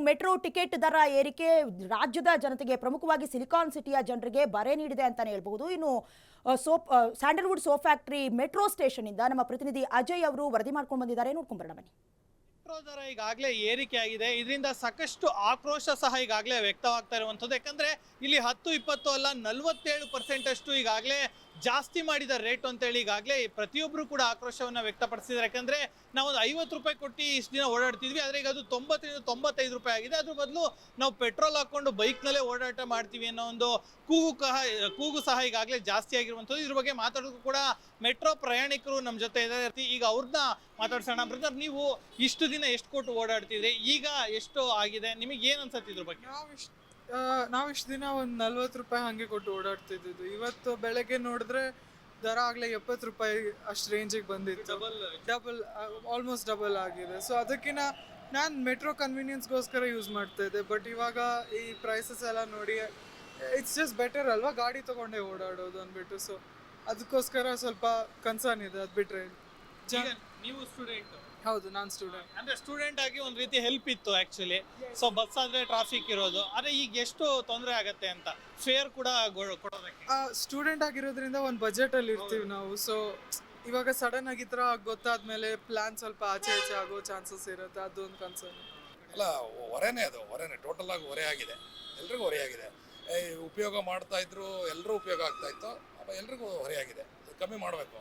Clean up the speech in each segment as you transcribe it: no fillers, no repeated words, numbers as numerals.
Metro ticket ದರ ಏರಿಕೆ ರಾಜ್ಯದ ಜನತೆಗೆ ಪ್ರಮುಖವಾಗಿ ಸಿಲಿಕಾನ್ ಸಿಟಿಯ ಜನರಿಗೆ ಬರೆ ನೀಡಿದೆ ಅಂತಾನೆ ಹೇಳ್ಬಹುದು. ಇನ್ನು Sandalwood soap factory metro station ಇಂದ ನಮ್ಮ ಪ್ರತಿನಿಧಿ ಅಜಯ್ ಅವರು ವರದಿ ಮಾಡ್ಕೊಂಡು ಬಂದಿದ್ದಾರೆ. ನೋಡ್ಕೊಂಡು ಬರೋಣ ಬನ್ನಿ. ಮೆಟ್ರೋ ದರ ಈಗಾಗಲೇ ಏರಿಕೆ ಆಗಿದೆ. ಇದರಿಂದ ಸಾಕಷ್ಟು ಆಕ್ರೋಶ ಸಹ ಈಗಾಗಲೇ ವ್ಯಕ್ತವಾಗ್ತಾ ಇರುವಂಥದ್ದು. ಯಾಕಂದ್ರೆ ಇಲ್ಲಿ 10-20 ಅಲ್ಲ 47% ಅಷ್ಟು ಈಗಾಗಲೇ ಜಾಸ್ತಿ ಮಾಡಿದ ರೇಟ್ ಅಂತೇಳಿ ಈಗಾಗಲೇ ಪ್ರತಿಯೊಬ್ಬರು ಕೂಡ ಆಕ್ರೋಶವನ್ನು ವ್ಯಕ್ತಪಡಿಸಿದ್ದಾರೆ. ಯಾಕಂದ್ರೆ ನಾವು 50 ರೂಪಾಯಿ ಕೊಟ್ಟು ಇಷ್ಟು ದಿನ ಓಡಾಡ್ತಿದ್ವಿ, ಆದರೆ ಈಗ ಅದು 90-95 ರೂಪಾಯಿ ಆಗಿದೆ. ಅದ್ರ ಬದಲು ನಾವು ಪೆಟ್ರೋಲ್ ಹಾಕೊಂಡು ಬೈಕ್ನಲ್ಲೇ ಓಡಾಟ ಮಾಡ್ತೀವಿ ಅನ್ನೋ ಒಂದು ಕೂಗು ಸಹ ಈಗಾಗಲೇ ಜಾಸ್ತಿ ಆಗಿರುವಂಥದ್ದು. ಇದ್ರ ಬಗ್ಗೆ ಮಾತಾಡೋದು ಕೂಡ ಮೆಟ್ರೋ ಪ್ರಯಾಣಿಕರು ನಮ್ಮ ಜೊತೆ ಇದ್ದಾರೆ. ಈಗ ಅವ್ರನ್ನ ಮಾತಾಡ್ಸೋಣ. ಬ್ರದರ್, ನೀವು ಇಷ್ಟು ದಿನ ಎಷ್ಟು ಕೊಟ್ಟು ಓಡಾಡ್ತಿದ್ರಿ, ಈಗ ಎಷ್ಟು ಆಗಿದೆ, ನಿಮಗೆ ಏನು ಅನ್ಸತ್ತೆ ಇದ್ರ ಬಗ್ಗೆ? ನಾವು ಇಷ್ಟು ದಿನ ಒಂದು 40 ರೂಪಾಯಿ ಹಾಗೆ ಕೊಟ್ಟು ಓಡಾಡ್ತಿದ್ದು. ಇವತ್ತು ಬೆಳಗ್ಗೆ ನೋಡಿದ್ರೆ ದರ ಆಗಲೇ 70 ರೂಪಾಯಿ ಅಷ್ಟು ರೇಂಜಿಗೆ ಬಂದಿತ್ತು. ಡಬಲ್, ಆಲ್ಮೋಸ್ಟ್ ಡಬಲ್ ಆಗಿದೆ. ಸೊ ಅದಕ್ಕಿಂತ ನಾನು ಮೆಟ್ರೋ ಕನ್ವೀನಿಯನ್ಸ್ಗೋಸ್ಕರ ಯೂಸ್ ಮಾಡ್ತಾ ಇದ್ದೆ. ಬಟ್ ಇವಾಗ ಈ ಪ್ರೈಸಸ್ ಎಲ್ಲ ನೋಡಿ ಇಟ್ಸ್ ಜಸ್ಟ್ ಬೆಟರ್ ಅಲ್ವಾ, ಗಾಡಿ ತೊಗೊಂಡೇ ಓಡಾಡೋದು ಅಂದ್ಬಿಟ್ಟು. ಸೊ ಅದಕ್ಕೋಸ್ಕರ ಸ್ವಲ್ಪ ಕನ್ಸರ್ನ್ ಇದೆ. ಅದು ಬಿಟ್ಟರೆ ನೀವು ಸ್ಟೂಡೆಂಟ್? ಹೌದು, ನಾನು ಸ್ಟೂಡೆಂಟ್. ಅಂದ್ರೆ ಸ್ಟೂಡೆಂಟ್ ಆಗಿ ಒಂದು ರೀತಿ ಹೆಲ್ಪ್ ಇತ್ತು ಆಕ್ಚುಲಿ. ಸೊ ಬಸ್ ಆದ್ರೆ ಟ್ರಾಫಿಕ್ ಇರೋದು, ಆದ್ರೆ ಈಗ ಎಷ್ಟು ತೊಂದರೆ ಆಗತ್ತೆ ಅಂತ ಫೇರ್ ಕೂಡ ಕೊಡೋದಕ್ಕೆ. ಸ್ಟೂಡೆಂಟ್ ಆಗಿರೋದ್ರಿಂದ ಒಂದು ಬಜೆಟಲ್ಲಿ ಇರ್ತೀವಿ ನಾವು. ಸೊ ಇವಾಗ ಸಡನ್ ಆಗಿ ಈ ಥರ ಗೊತ್ತಾದ್ಮೇಲೆ ಪ್ಲಾನ್ ಸ್ವಲ್ಪ ಆಚೆ ಈಚೆ ಆಗೋ ಚಾನ್ಸಸ್ ಇರುತ್ತೆ. ಅದೊಂದು ಕನ್ಸರ್ನ್. ಅಲ್ಲ, ಹೊರೆನೇ ಟೋಟಲ್ ಆಗಿ ಹೊರೆ ಆಗಿದೆ, ಎಲ್ರಿಗೂ ಹೊರೆ ಆಗಿದೆ. ಉಪಯೋಗ ಮಾಡ್ತಾ ಇದ್ರು, ಎಲ್ಲರೂ ಉಪಯೋಗ ಆಗ್ತಾ ಇತ್ತು, ಎಲ್ರಿಗೂ ಹೊರೆ ಆಗಿದೆ. ಕಮ್ಮಿ ಮಾಡಬೇಕು.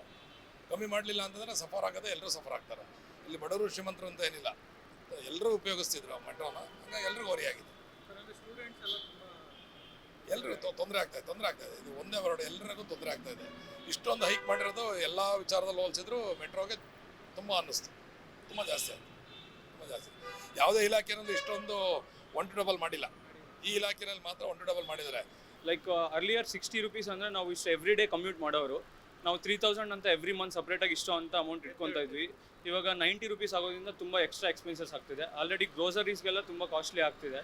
ಕಮ್ಮಿ ಮಾಡಲಿಲ್ಲ ಅಂತಂದರೆ ಸಫರ್ ಆಗೋದೇ, ಎಲ್ಲರೂ ಸಫರ್ ಆಗ್ತಾರೆ. ಇಲ್ಲಿ ಬಡವರು ಶ್ರೀಮಂತರು ಅಂತ ಏನಿಲ್ಲ, ಎಲ್ಲರೂ ಉಪಯೋಗಿಸ್ತಿದ್ರು ಮೆಟ್ರೋನ. ಹಂಗಾಗಿ ಎಲ್ರಿಗೂ ಹೊರೆ ಆಗಿದೆ, ಎಲ್ರಿಗೂ ತೊಂದರೆ ಆಗ್ತಾ ಇದೆ. ಇದು ಒಂದೇ ವರ್ಡ್, ಎಲ್ಲರಿಗೂ ತೊಂದರೆ ಆಗ್ತಾ ಇದೆ. ಇಷ್ಟೊಂದು ಹೈಕ್ ಮಾಡಿರೋದು ಎಲ್ಲ ವಿಚಾರದಲ್ಲಿ ಹೋಲಿಸಿದ್ರು ಮೆಟ್ರೋಗೆ ತುಂಬ ಅನ್ನಿಸ್ತು. ತುಂಬ ಜಾಸ್ತಿ ಆಯಿತು, ತುಂಬ ಜಾಸ್ತಿ. ಯಾವುದೇ ಇಲಾಖೆಯಲ್ಲಿ ಇಷ್ಟೊಂದು 1 to double ಮಾಡಿಲ್ಲ. ಈ ಇಲಾಖೆಯಲ್ಲಿ ಮಾತ್ರ 1 to double ಮಾಡಿದ್ದಾರೆ. ಲೈಕ್ ಅರ್ಲಿಯರ್ 60 ರುಪೀಸ್ ಅಂದರೆ ನಾವು ಇಷ್ಟು ಎವ್ರಿ ಡೇ ಕಮ್ಯೂಟ್ ಮಾಡೋರು. ನಾವು 3000 ಅಂತ ಎವ್ರಿ ಮಂತ್ ಸಪ್ರೇಟಾಗಿ ಇಷ್ಟು ಅಂತ ಅಮೌಂಟ್ ಇಟ್ಕೊತಾ ಇದ್ವಿ. ಇವಾಗ 90 ರುಪೀಸ್ ಆಗೋದ್ರಿಂದ ತುಂಬ ಎಕ್ಸ್ಟ್ರಾ ಎಕ್ಸ್ಪೆನ್ಸಸ್ ಆಗ್ತಿದೆ. ಆಲ್ರೆಡಿ ಗ್ರೋಸರೀಸ್ಗೆಲ್ಲ ತುಂಬ ಕಾಸ್ಟ್ಲಿ ಆಗ್ತಿದೆ.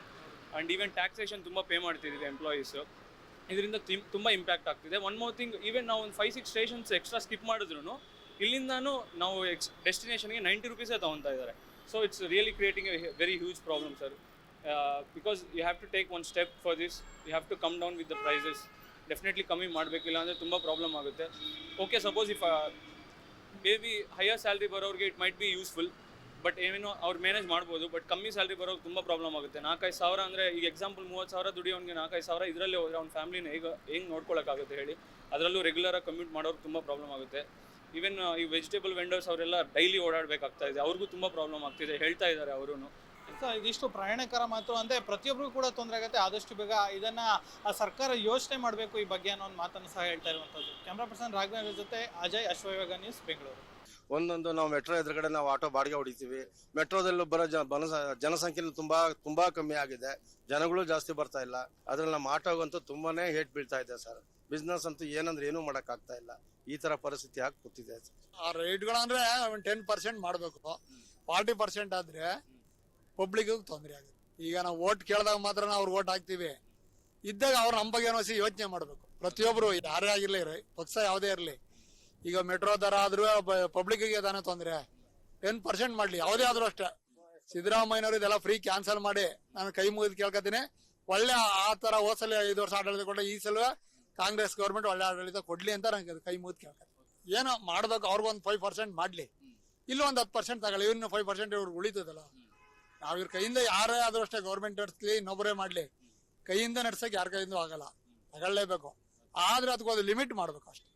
ಆ್ಯಂಡ್ ಈವನ್ ಟ್ಯಾಕ್ಸೇಷನ್ ತುಂಬ ಪೇ ಮಾಡ್ತಿದ್ದೀವಿ ಎಂಪ್ಲಾಯೀಸು. ಇದರಿಂದ ತುಂಬ ಇಂಪ್ಯಾಕ್ಟ್ ಆಗ್ತಿದೆ. ಒನ್ ಮೋರ್ ಥಿಂಗ್, ಈವನ್ ನಾವು ಒಂದು 5-6 ಸ್ಟೇಷನ್ಸ್ ಎಕ್ಸ್ಟ್ರಾ ಸ್ಕಿಪ್ ಮಾಡಿದ್ರು ಇಲ್ಲಿಂದಾನು ನಾವು ಡೆಸ್ಟಿನೇಷನ್ಗೆ 90 ರುಪೀಸೇ ತೊಗೊತಾ ಇದ್ದಾರೆ. So it's really creating a very huge problem sir. Because you have to take one step for this. You have to come down with the prices. Definitely ಕಮ್ಮಿ ಮಾಡಬೇಕಿಲ್ಲ ಅಂದರೆ ತುಂಬ ಪ್ರಾಬ್ಲಮ್ ಆಗುತ್ತೆ. Okay, suppose if may be higher salary ಬರೋರಿಗೆ it might be useful, but ಏನೋ ಅವ್ರು manage ಮಾಡ್ಬೋದು. But ಕಮ್ಮಿ ಸ್ಯಾಲ್ರಿ ಬರೋರಿಗೆ ತುಂಬ ಪ್ರಾಬ್ಲಮ್ ಆಗುತ್ತೆ. 4-5 ಸಾವಿರ ಅಂದರೆ ಈಗ ಎಕ್ಸಾಂಪಲ್ 30,000 ದುಡಿಯೋನಿಗೆ 4-5 ಸಾವಿರ ಇದರಲ್ಲಿ ಹೋದರೆ ಅವ್ನ ಫ್ಯಾಮಿಲಿನ ಹೆಂಗೆ ನೋಡ್ಕೊಳ್ಳೋಕ್ಕಾಗುತ್ತೆ ಹೇಳಿ. ಅದರಲ್ಲೂ ರೆಗ್ಯುಲರಾಗಿ ಕಮ್ಯೂಟ್ ಮಾಡೋರು ತುಂಬ ಪ್ರಾಬ್ಲಮ್ ಆಗುತ್ತೆ. ಈವನ್ ಈ ವೆಜಿಟೇಬಲ್ ವೆಂಡರ್ಸ್ ಅವರೆಲ್ಲ ಡೈಲಿ ಓಡಾಡಬೇಕಾಗ್ತಾ ಇದೆ, ಅವ್ರಿಗೂ ತುಂಬ ಪ್ರಾಬ್ಲಮ್ ಆಗ್ತಿದೆ, ಹೇಳ್ತಾ ಇದ್ದಾರೆ ಅವರು. ಇದಿಷ್ಟು ಪ್ರಯಾಣಿಕರ ಮಾತು ಅಂದರೆ ಪ್ರತಿಯೊಬ್ಬರಿಗೂ ಕೂಡ ತೊಂದರೆ ಆಗುತ್ತೆ. ಆದಷ್ಟು ಬೇಗ ಇದನ್ನು ಸರ್ಕಾರ ಯೋಚನೆ ಮಾಡಬೇಕು ಈ ಬಗ್ಗೆ ಅನ್ನೋ ಒಂದು ಮಾತನ್ನು ಸಹ ಹೇಳ್ತಾ ಇರುವಂಥದ್ದು. ಕ್ಯಾಮ್ರಾ ಪರ್ಸನ್ ರಾಘವೇಂದ್ರ ಜೊತೆ ಅಜಯ್, ಅಶ್ವವೇಗ ನ್ಯೂಸ್, ಬೆಂಗಳೂರು. ಒಂದೊಂದು ನಾವು ಮೆಟ್ರೋ ಎದುರುಗಡೆ ನಾವು ಆಟೋ ಬಾಡಿಗೆ ಹೊಡಿತೀವಿ. ಮೆಟ್ರೋದಲ್ಲೂ ಬರೋ ಜನಸಂಖ್ಯೆ ತುಂಬಾ ಕಮ್ಮಿ ಆಗಿದೆ. ಜನಗಳು ಜಾಸ್ತಿ ಬರ್ತಾ ಇಲ್ಲ. ಅದ್ರಲ್ಲಿ ನಮ್ಮ ಆಟೋಗಂತೂ ತುಂಬಾನೇ ಹೇಟ್ ಬೀಳ್ತಾ ಇದೆ ಸರ್. ಬಿಸ್ನೆಸ್ ಅಂತೂ ಏನಂದ್ರೆ ಏನೂ ಮಾಡಕ್ ಆಗ್ತಾ ಇಲ್ಲ. ಈ ತರ ಪರಿಸ್ಥಿತಿ ಆಗಿ ಕೂತಿದೆ. ಆ ರೇಟ್ಗಳಂದ್ರೆ 10% ಮಾಡಬೇಕು. 40% ಆದ್ರೆ ಪಬ್ಲಿಕ್ ತೊಂದರೆ ಆಗುತ್ತೆ. ಈಗ ನಾವು ಓಟ್ ಕೇಳಿದಾಗ ಮಾತ್ರ ನಾವು ಅವ್ರು ಓಟ್ ಹಾಕ್ತಿವಿ. ಇದ್ದಾಗ ಅವ್ರು ನಮ್ಮ ಬಗ್ಗೆ ಏನೋ ಯೋಚನೆ ಮಾಡಬೇಕು. ಪ್ರತಿಯೊಬ್ರು ಯಾರೇ ಆಗಿರ್ಲಿ, ಪಕ್ಷ ಯಾವುದೇ ಇರಲಿ. ಈಗ ಮೆಟ್ರೋ ದರ ಆದ್ರೂ ಪಬ್ಲಿಕ್ಗೆ ತಾನೇ ತೊಂದರೆ. 10% ಮಾಡ್ಲಿ, ಯಾವುದೇ ಆದ್ರೂ ಅಷ್ಟೇ. ಸಿದ್ದರಾಮಯ್ಯನವರು ಇದೆಲ್ಲ ಫ್ರೀ ಕ್ಯಾನ್ಸಲ್ ಮಾಡಿ ನಾನು ಕೈ ಮುಗಿದು ಕೇಳ್ಕೊತೀನಿ. ಒಳ್ಳೆ ಆ ತರ ಹೋದ್ಸಲ 5 ವರ್ಷ ಆಡಳಿತ ಕೊಟ್ಟ, ಈ ಸಲ ಕಾಂಗ್ರೆಸ್ ಗೌರ್ಮೆಂಟ್ ಒಳ್ಳೆ ಆಡಳಿತ ಕೊಡ್ಲಿ ಅಂತ ನಂಗೆ ಕೈ ಮುಗಿದು ಕೇಳ್ಕೊತೀನಿ. ಏನೋ ಮಾಡ್ಬೇಕು, ಅವ್ರಿಗೊಂದು 5% ಮಾಡ್ಲಿ, ಇಲ್ಲೊಂದು 10% ತಗೊಳ್ಳಿ. ಇನ್ನು 5% ಇವ್ರಿಗೆ ಉಳಿತದಲ್ಲ. ನಾವ್ ಇವ್ರ ಕೈಯಿಂದ ಯಾರೇ ಆದ್ರೂ ಅಷ್ಟೇ, ಗೌರ್ಮೆಂಟ್ ನಡೆಸ್ಲಿ, ಇನ್ನೊಬ್ಬರೇ ಮಾಡ್ಲಿ, ಕೈಯಿಂದ ನಡ್ಸಕ್ ಯಾರ ಕೈಯಿಂದ ಆಗಲ್ಲ, ತಗೊಳ್ಳೇಬೇಕು. ಆದ್ರೆ ಅದಕ್ಕೊಂದು ಲಿಮಿಟ್ ಮಾಡ್ಬೇಕು ಅಷ್ಟೇ.